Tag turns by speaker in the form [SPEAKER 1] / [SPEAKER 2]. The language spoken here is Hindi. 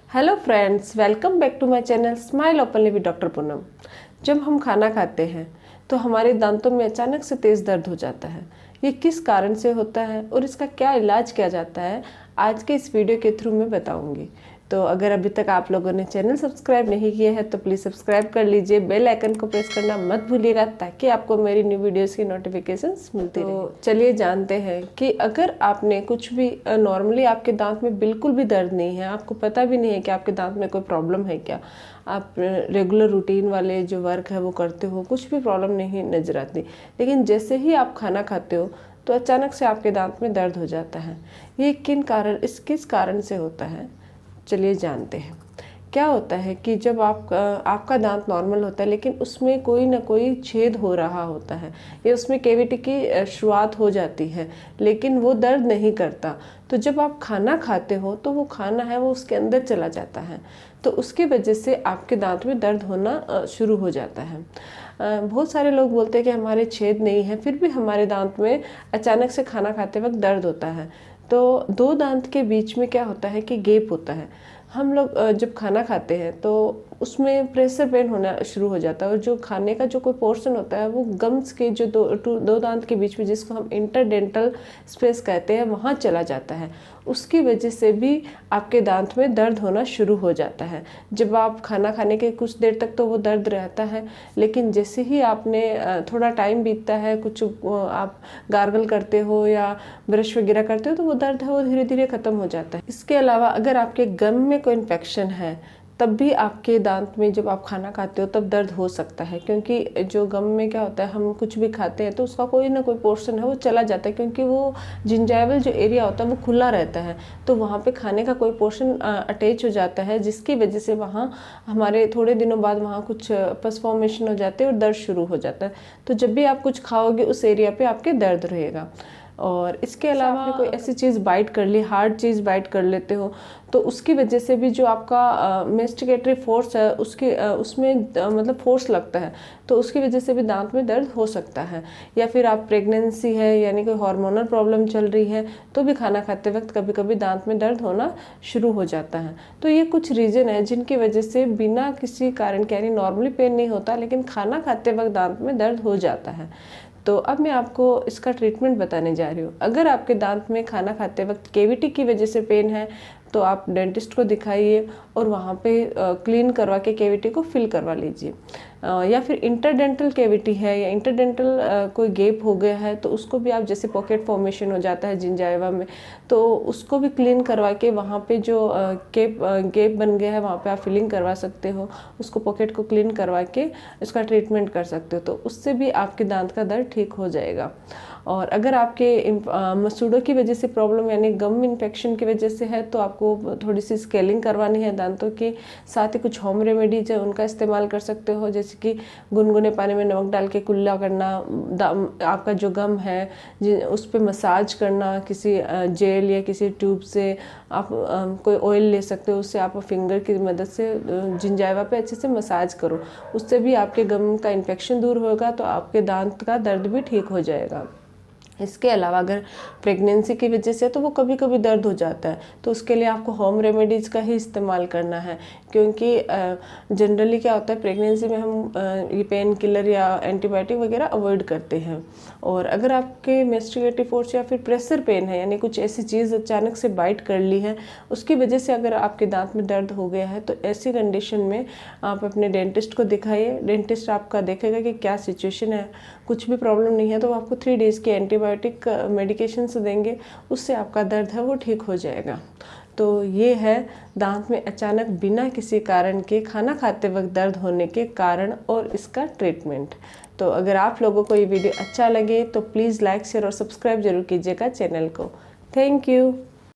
[SPEAKER 1] Hello friends, welcome back to my channel smile openly with doctor Poonam. जब हम खाना खाते हैं तो हमारे दांतों में अचानक से तेज़ दर्द हो जाता है। ये किस कारण से होता है और इसका क्या इलाज किया जाता है, आज के इस वीडियो के थ्रू मैं बताऊंगी। तो अगर अभी तक आप लोगों ने चैनल सब्सक्राइब नहीं किया है तो प्लीज़ सब्सक्राइब कर लीजिए, बेल आइकन को प्रेस करना मत भूलिएगा ताकि आपको मेरी न्यू वीडियोस की नोटिफिकेशंस मिलती रहे। तो चलिए जानते हैं कि अगर आपने कुछ भी नॉर्मली आपके दांत में बिल्कुल भी दर्द नहीं है, आपको पता भी नहीं है कि आपके दांत में कोई प्रॉब्लम है क्या, आप रेगुलर रूटीन वाले जो वर्क है वो करते हो, कुछ भी प्रॉब्लम नहीं नज़र आती, लेकिन जैसे ही आप खाना खाते हो तो अचानक से आपके दांत में दर्द हो जाता है। ये किस कारण से होता है, चलिए जानते हैं। क्या होता है कि जब आपका दांत नॉर्मल होता है लेकिन उसमें कोई ना कोई छेद हो रहा होता है या उसमें कैविटी की शुरुआत हो जाती है लेकिन वो दर्द नहीं करता। तो जब आप खाना खाते हो तो वो खाना है वो उसके अंदर चला जाता है, तो उसकी वजह से आपके दांत में दर्द होना शुरू हो जाता है। बहुत सारे लोग बोलते हैं कि हमारे छेद नहीं है फिर भी हमारे दांत में अचानक से खाना खाते वक्त दर्द होता है। तो दो दांत के बीच में क्या होता है कि गैप होता है। हम लोग जब खाना खाते हैं तो उसमें प्रेशर पेन होना शुरू हो जाता है और जो खाने का जो कोई पोर्शन होता है वो गम्स के जो दो दांत के बीच में, जिसको हम इंटरडेंटल स्पेस कहते हैं, वहाँ चला जाता है। उसकी वजह से भी आपके दांत में दर्द होना शुरू हो जाता है। जब आप खाना खाने के कुछ देर तक तो वो दर्द रहता है, लेकिन जैसे ही आपने थोड़ा टाइम बीतता है, कुछ आप गार्गल करते हो या ब्रश वगैरह करते हो तो वो दर्द है वो धीरे धीरे ख़त्म हो जाता है। इसके अलावा अगर आपके गम में कोई इन्फेक्शन है तब भी आपके दांत में जब आप खाना खाते हो तब दर्द हो सकता है, क्योंकि जो गम में क्या होता है, हम कुछ भी खाते हैं तो उसका कोई ना कोई पोर्शन है वो चला जाता है, क्योंकि वो जिंजाइवल जो एरिया होता है वो खुला रहता है, तो वहाँ पे खाने का कोई पोर्शन अटैच हो जाता है, जिसकी वजह से वहाँ हमारे थोड़े दिनों बाद वहाँ कुछ पस फॉर्मेशन हो जाते हैं और दर्द शुरू हो जाता है। तो जब भी आप कुछ खाओगे उस एरिया पर आपके दर्द रहेगा। और इसके अलावा आपने कोई ऐसी चीज़ बाइट कर ली, हार्ड चीज़ बाइट कर लेते हो तो उसकी वजह से भी जो आपका मेस्टिकेटरी फोर्स है उसमें मतलब फोर्स लगता है, तो उसकी वजह से भी दांत में दर्द हो सकता है। या फिर आप प्रेगनेंसी है यानी कोई हार्मोनल प्रॉब्लम चल रही है तो भी खाना खाते वक्त कभी कभी दांत में दर्द होना शुरू हो जाता है। तो ये कुछ रीज़न है जिनकी वजह से बिना किसी कारण के, यानी नॉर्मली पेन नहीं होता लेकिन खाना खाते वक्त दांत में दर्द हो जाता है। तो अब मैं आपको इसका ट्रीटमेंट बताने जा रही हूँ। अगर आपके दांत में खाना खाते वक्त कैविटी की वजह से पेन है तो आप डेंटिस्ट को दिखाइए और वहाँ पे क्लीन करवा के कैविटी को फिल करवा लीजिए। या फिर इंटरडेंटल कैविटी है या इंटरडेंटल कोई गैप हो गया है तो उसको भी आप, जैसे पॉकेट फॉर्मेशन हो जाता है जिंजाइवा में, तो उसको भी क्लीन करवा के वहाँ पे जो गैप बन गया है वहाँ पे आप फिलिंग करवा सकते हो, उसको पॉकेट को क्लीन करवा के उसका ट्रीटमेंट कर सकते हो, तो उससे भी आपके दांत का दर्द ठीक हो जाएगा। और अगर आपके मसूड़ों की वजह से प्रॉब्लम यानी गम इन्फेक्शन की वजह से है तो आपको थोड़ी सी स्केलिंग करवानी है दांतों की, साथ ही कुछ होम रेमेडीज है उनका इस्तेमाल कर सकते हो, जैसे कि गुनगुने पानी में नमक डाल के कुल्ला करना, आपका जो गम है उस पर मसाज करना, किसी जेल या किसी ट्यूब से आप कोई ऑयल ले सकते हो, उससे आप फिंगर की मदद से जिंजाइवा पे अच्छे से मसाज करो, उससे भी आपके गम का इन्फेक्शन दूर होगा तो आपके दांत का दर्द भी ठीक हो जाएगा। इसके अलावा अगर प्रेगनेंसी की वजह से तो वो कभी कभी दर्द हो जाता है तो उसके लिए आपको होम रेमेडीज़ का ही इस्तेमाल करना है, क्योंकि जनरली क्या होता है प्रेगनेंसी में हम ये पेन किलर या एंटीबायोटिक वगैरह अवॉइड करते हैं। और अगर आपके मेस्टिकेटरी फोर्स या फिर प्रेशर पेन है यानी कुछ ऐसी चीज़ अचानक से बाइट कर ली है उसकी वजह से अगर आपके दांत में दर्द हो गया है तो ऐसी कंडीशन में आप अपने डेंटिस्ट को दिखाइए। डेंटिस्ट आपका देखेगा कि क्या सिचुएशन है, कुछ भी प्रॉब्लम नहीं है तो आपको 3 डेज़ की एंटीबायोटिक मेडिकेशंस देंगे, उससे आपका दर्द है वो ठीक हो जाएगा। तो ये है दांत में अचानक बिना किसी कारण के खाना खाते वक्त दर्द होने के कारण और इसका ट्रीटमेंट। तो अगर आप लोगों को ये वीडियो अच्छा लगे तो प्लीज़ लाइक, शेयर और सब्सक्राइब जरूर कीजिएगा चैनल को। Thank you.